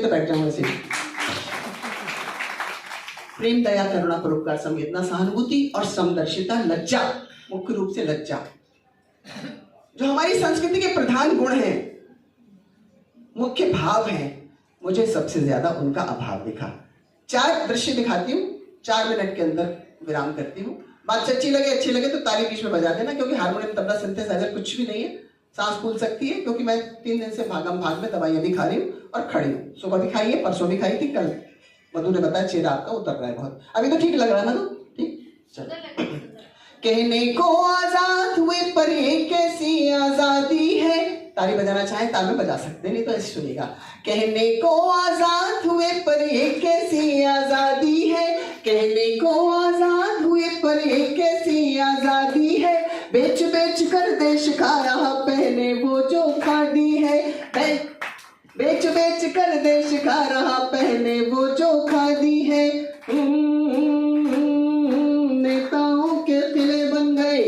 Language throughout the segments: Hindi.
तो बैठ जाऊंगा ऐसे। प्रेम, दया, करुणा, परोपकार, संवेदना, सहानुभूति और समदर्शिता, लज्जा, मुख्य रूप से लज्जा, जो हमारी संस्कृति के प्रधान गुण हैं, मुख्य भाव हैं, मुझे सबसे ज्यादा उनका अभाव दिखा। 4 दृश्य दिखाती हूँ, 4 मिनट के अंदर विराम करती हूँ। बात अच्छी लगे तो ताली बीच में बजा देना, क्योंकि हारमोनियम, तबला, सिंथेसाइजर कुछ भी नहीं है, सांस फूल सकती है, क्योंकि मैं 3 दिन से भागम भाग में दवाइयां भी खा रही हूँ और खड़ी हूँ। सुबह भी खाई है, परसों भी खाई थी, कल मधु ने बताया चेहरा आपका उतर रहा है बहुत। अभी तो ठीक लग रहा है ना? तो ठीक, चलो। कहने को आजाद हुए पर ये कैसी आजादी है, ताली बजाना चाहे ताल में बजा सकते, नहीं तो ऐसे सुनिएगा। कहने को आजाद हुए पर ये कैसी आजादी है, कहने को आजाद हुए पर ये कैसी आजादी है, बेच बेच कर देश का रहा पहने वो जो खादी है, बेच बेच कर देश का रहा पहने वो जो खादी है। नेताओं के किले बन गए,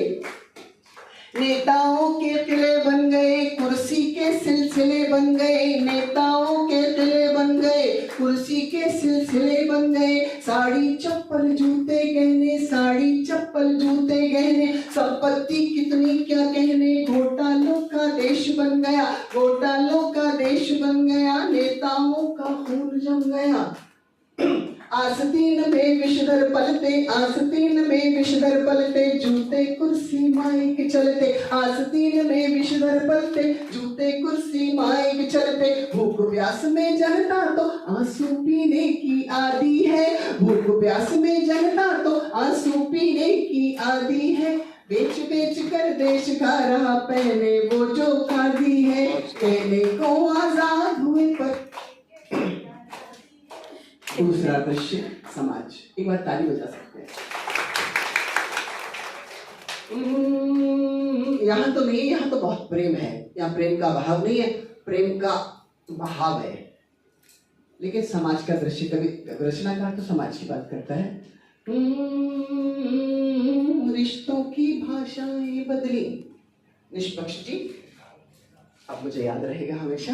नेताओं के किले बन गए, कुर्सी के सिलसिले बन गए, नेताओं के किले बन गए, कुर्सी के सिलसिले बन गए, साड़ी चप्पल जूते गहने, साड़ी चप्पल जूते गहने, संपत्ति कितनी क्या कहने, घोटालों का देश बन गया, घोटालों का देश बन गया, नेताओं का खून जम गया। आस्तीन में विषधर पलते, आस्तीन में विषधर पलते, जूते कुर्सी माइक चलते, आस्तीन में विषधर पलते, जूते कुर्सी माइक चलते, भूख प्यास में जनता तो आंसू पीने की आदी है, भूख प्यास में जनता तो आंसू पीने की आदी है, बेच बेच कर देश का रहा पहने वो जो खादी है, कहने को आजाद हुए पर। दूसरा दृश्य, समाज। एक बार ताली बजा सकते हैं। यहाँ तो नहीं, यहाँ तो बहुत प्रेम है, यहाँ प्रेम का अभाव नहीं है, प्रेम का बहाव है। लेकिन समाज का दृश्य, कभी रचनाकार तो समाज की बात करता है। रिश्तों की भाषाएं बदली, निष्पक्ष जी, अब मुझे याद रहेगा हमेशा।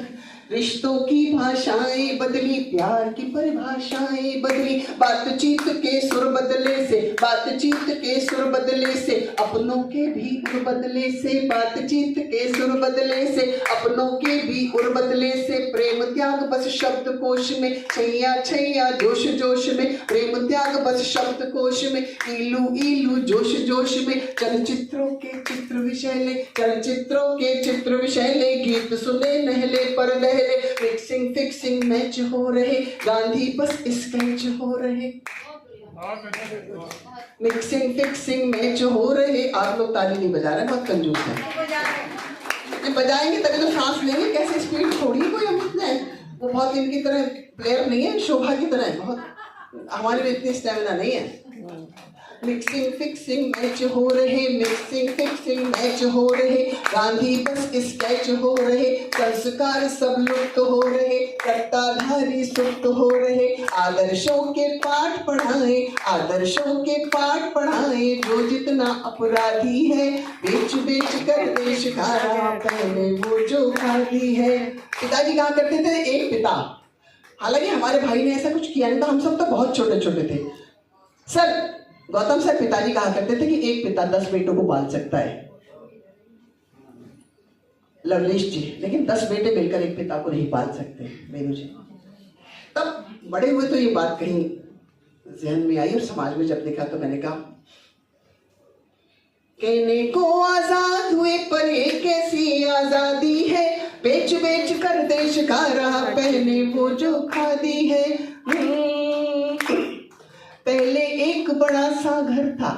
रिश्तों की भाषाएं बदली, प्यार की परिभाषाएं बदली, बातचीत के सुर बदले से, बातचीत के सुर बदले से, अपनों के भी उर बदले से, बातचीत के सुर बदले से, अपनों के भी उर बदले से, प्रेम त्याग बस शब्द कोश में, छैया छैया जोश जोश में, प्रेम त्याग बस शब्द कोश में, ईलू ईलू जोश जोश में, चलचित्रों के चित्र विषैले, चलचित्रों के चित्र विषैले, गीत सुने नहले पर लहले, मिक्सिंग फिक्सिंग मैच हो रहे, गांधी बस स्केच हो रहे, मिक्सिंग फिक्सिंग मैच हो रहे। आप लोग ताली नहीं बजा रहे, बहुत कंजूस है। बजाएंगे तभी तो सांस लेंगे, कैसे स्पीड थोड़ी कोई हम इतने, वो बहुत इनकी तरह प्लेयर नहीं है, शोभा की तरह है, बहुत हमारे में इतनी स्टेमिना नहीं है। मिक्सिंग फिक्सिंग मैच हो रहे, मिक्सिंग फिक्सिंग मैच हो रहे, गांधी बस स्केच हो रहे, संस्कार सब लुप्त हो रहे, सत्ताधारी सुप्त हो रहे, आदर्शों के पाठ पढ़ाए, आदर्शों के पाठ पढ़ाए, जो जितना अपराधी है, बेच बेच कर देश का रहा पहने वो जो खादी है। पिताजी कहा करते थे, एक पिता, हालांकि हमारे भाई ने ऐसा कुछ किया नहीं था, हम सब तो बहुत छोटे छोटे थे। सर गौतम सर पिताजी कहा करते थे कि एक पिता 10 बेटों को पाल सकता है, लवलेश जी, लेकिन 10 बेटे मिलकर एक पिता को नहीं पाल सकते, मेनू जी। तब बड़े हुए तो ये बात कहीं जहन में आई और समाज में जब देखा तो मैंने कहा, कहने को आजाद हुए पर ये कैसी आजादी है, बेच बेच कर देश का रहा पहने वो जो खादी है। पहले एक बड़ा सा घर था,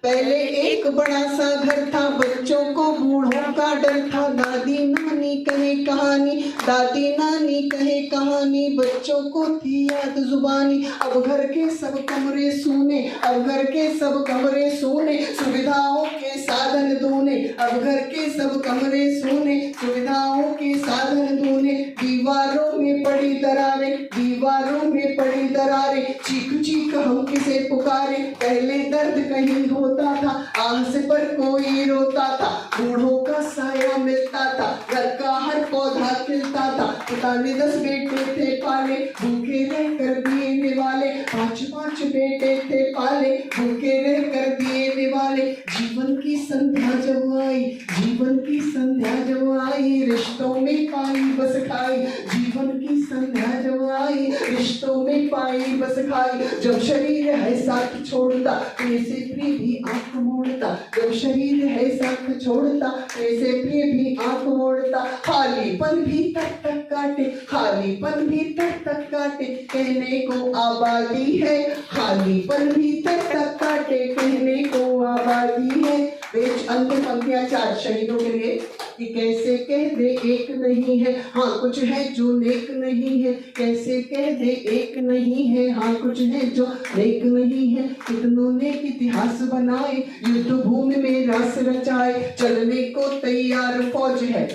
पहले एक बड़ा सा घर था, बच्चों को बूढ़ों का डर था, दादी नानी कहे कहानी, दादी नानी कहे कहानी, बच्चों को थी याद जुबानी, अब घर के सब कमरे सूने, अब घर के सब कमरे सूने, सुविधाओं के साधन दूने, अब घर के सब कमरे सूने, सुविधाओं के साधन दूने, दीवारों में पड़ी दरारें, दीवारों में पड़ी दरारें, चीख चीख हम किसे पुकारे, पहले दर्द कहीं होता होता था, आस पर कोई रोता था, बूढ़ों का साया मिलता था, घर का हर पौधा खिलता था। पिता ने 10 बेटे थे पाले, भूखे रह कर दिए निवाले, 5 बेटे थे पाले, भूखे रह कर दिए निवाले। जीवन की संध्या जब आई, जीवन की संध्या जब आई, रिश्तों में पाई बस खाई, जीवन की संध्या जब आई, रिश्तों में पाई बस खाई। जब शरीर है साथ छोड़ता, ऐसे प्रिय भी आंख मोड़ता, जब शरीर है साथ छोड़ता, ऐसे प्रिय भी आंख मोड़ता। खालीपन भी तक तक काटे, खालीपन भी तक तक काटे, कहने को आबादी है, खालीपन भी तक तक काटे, कहने को आबादी है। पेज अंतिम पंक्तियां 4 शहीदों के लिए कि कैसे कह दे एक नहीं है, हाँ कुछ है जो नेक नहीं है, कैसे कह दे एक नहीं है, हाँ कुछ है जो नेक नहीं है। कितनों ने इतिहास बनाए, युद्ध भूमि में रास रचाए, चलने को तैयार फौज है।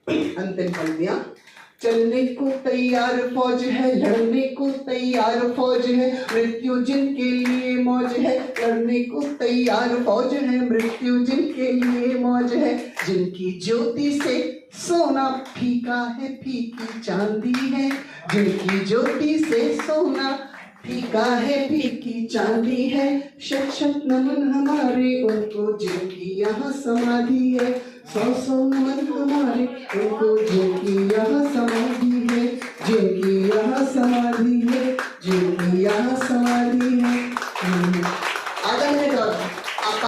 अंतिम पंक्तियां, चलने को तैयार फौज है, लड़ने को तैयार फौज है, मृत्यु जिनके लिए मौज है, लड़ने को तैयार फौज है, मृत्यु जिनके लिए मौज है। जिनकी ज्योति से सोना फीका है, फीकी चांदी है, जिनकी ज्योति से सोना फीका है, फीकी चांदी है। शत शत नमन हमारे उनको जिनकी यहाँ समाधि है, 100 नमन हमारे उनको जिनकी